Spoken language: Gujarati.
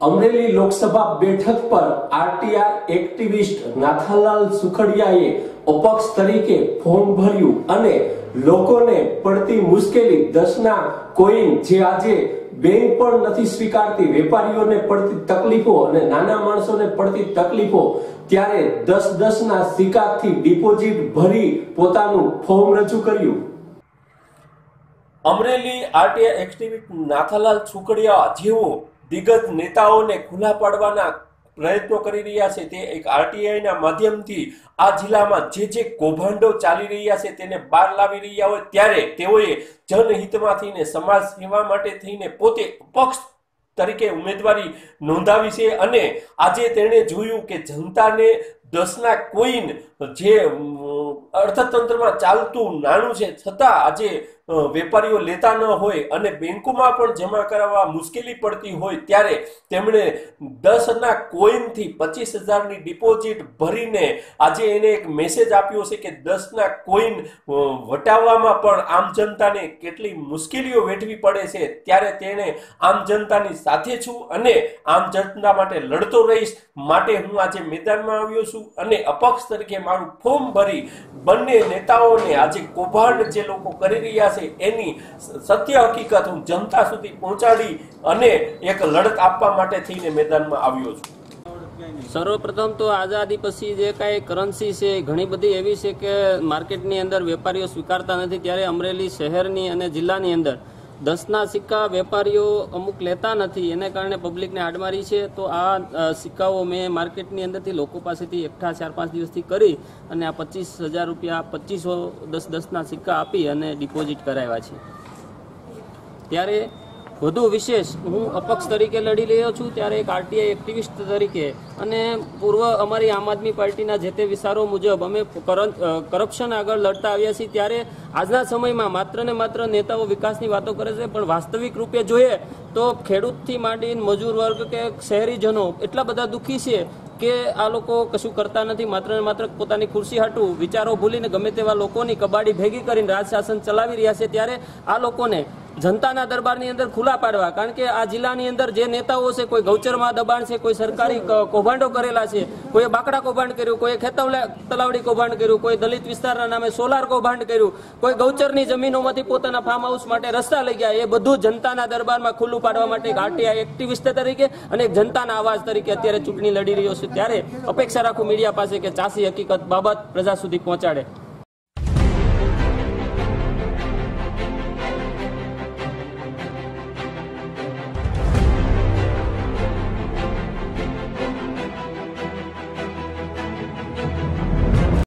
અમરેલી લોકસભા બેઠક પર આરટીઆર એક્ટિવિસ્ટ નાથાલાલ સુખડિયાએ અપક્ષ તરીકે ફોર્મ ભર્યું અને લોકોને પડતી મુશ્કેલી 10ના કોઈન જે આજે બેંક પણ નથી સ્વીકારતી, વેપારીઓને પડતી તકલીફો અને નાના માણસોને પડતી તકલીફો, ત્યારે 10-10ના સિક્કાથી ડિપોઝિટ ભરી પોતાનું ફોર્મ રજૂ કર્યું। અમરેલી આરટીઆર એક્ટિવિસ્ટ નાથાલાલ સુખડિયા જેઓ દિગ્ગજ નેતાઓને ખુલ્લા પાડવાના પ્રયત્નો કરી રહ્યા છે, તે એક આરટીઆઈના માધ્યમથી આ જિલ્લામાં જે કૌભાંડો ચાલી રહ્યા છે તેને બહાર લાવી રહ્યા હોય, ત્યારે તેઓએ જનહિતમાંથી ને સમાજ સેવા માટે થઈને પોતે પક્ષ તરીકે ઉમેદવારી નોંધાવી છે। અને આજે તેણે જોયું કે જનતાને 10ના કોઈન જે અર્થતંત્રમાં ચાલતું નાણું છે, છતાં આજે વેપારીઓ લેતા ન હોય અને બેંકોમાં પણ જમા કરાવવા મુશ્કેલી પડતી હોય, ત્યારે તેમણે 10ના કોઈનથી 25,000ની ડિપોઝિટ ભરીને આજે એને એક મેસેજ આપ્યો છે કે 10ના કોઈન વટાવવામાં પણ આમ જનતાને કેટલી મુશ્કેલીઓ વેઠવી પડે છે, ત્યારે તેણે આમ જનતાની સાથે છું અને આમ જનતા માટે લડતો રહીશ, માટે હું આજે મેદાનમાં આવ્યો છું અને અપક્ષ તરીકે મારું ફોર્મ ભરી બંને નેતાઓને આજે કૌભાંડ જે લોકો કરી રહ્યા છે એની સત્ય હકીકત હું જનતા સુધી પહોંચાડી અને એક લડત આપવા માટે થઈને મેદાનમાં આવ્યો છું। સર્વપ્રથમ તો આઝાદી પછી જે કાંઈ કરન્સી છે ઘણી બધી એવી છે કે માર્કેટની અંદર વેપારીઓ સ્વીકારતા નથી, ત્યારે અમરેલી શહેરની અને જિલ્લાની અંદર 10ના સિક્કા વેપારીઓ અમુક લેતા નથી, એને કારણે પબ્લિકને આડમારી છે। તો આ સિક્કાઓ મેં માર્કેટની અંદરથી લોકો પાસેથી એકઠા 4-5 દિવસથી કરી અને આ 25,000 રૂપિયા 2500 10-10ના સિક્કા આપી અને ડિપોઝિટ કરાવ્યા છે। ત્યારે વધુ વિશેષ હું અપક્ષ તરીકે લડી રહ્યો છું, ત્યારે એક આરટીઆઈ એક્ટિવિસ્ટ તરીકે અને પૂર્વ અમારી આમ આદમી પાર્ટીના જે તે વિચારો મુજબ અમે કરપ્શન આગળ લડતા આવ્યા છીએ। ત્યારે આજના સમયમાં માત્ર ને માત્ર નેતાઓ વિકાસની વાતો કરે છે, પણ વાસ્તવિક રૂપે જોઈએ તો ખેડૂતથી માંડીને મજૂર વર્ગ કે શહેરીજનો એટલા બધા દુઃખી છે કે આ લોકો કશું કરતા નથી, માત્ર ને માત્ર પોતાની ખુરશી હાટું વિચારો ભૂલીને ગમે તેવા લોકોની કબાડી ભેગી કરીને રાજ શાસન ચલાવી રહ્યા છે। ત્યારે આ લોકોને જનતાના દરબારની અંદર ખુલ્લા પાડવા, કારણ કે આ જિલ્લાની અંદર જે નેતાઓ છે, કોઈ ગૌચરમાં દબાણ છે, કોઈ સરકારી કૌભાંડો કરેલા છે, કોઈ બાકડા કૌભાંડ કર્યું, કોઈ તલાવડી કૌભાંડ કર્યું, કોઈ દલિત વિસ્તારના નામે સોલાર કૌભાંડ કર્યું, કોઈ ગૌચરની જમીનોમાંથી પોતાના ફાર્મ હાઉસ માટે રસ્તા લઈ ગયા, એ બધું જનતાના દરબારમાં ખુલ્લું પાડવા માટે એક આરટીઆઈ એક્ટિવિસ્ટ તરીકે અને એક જનતાના અવાજ તરીકે અત્યારે ચૂંટણી લડી રહ્યો છે। ત્યારે અપેક્ષા રાખું મીડિયા પાસે કે ચાસી હકીકત બાબત પ્રજા સુધી પહોંચાડે।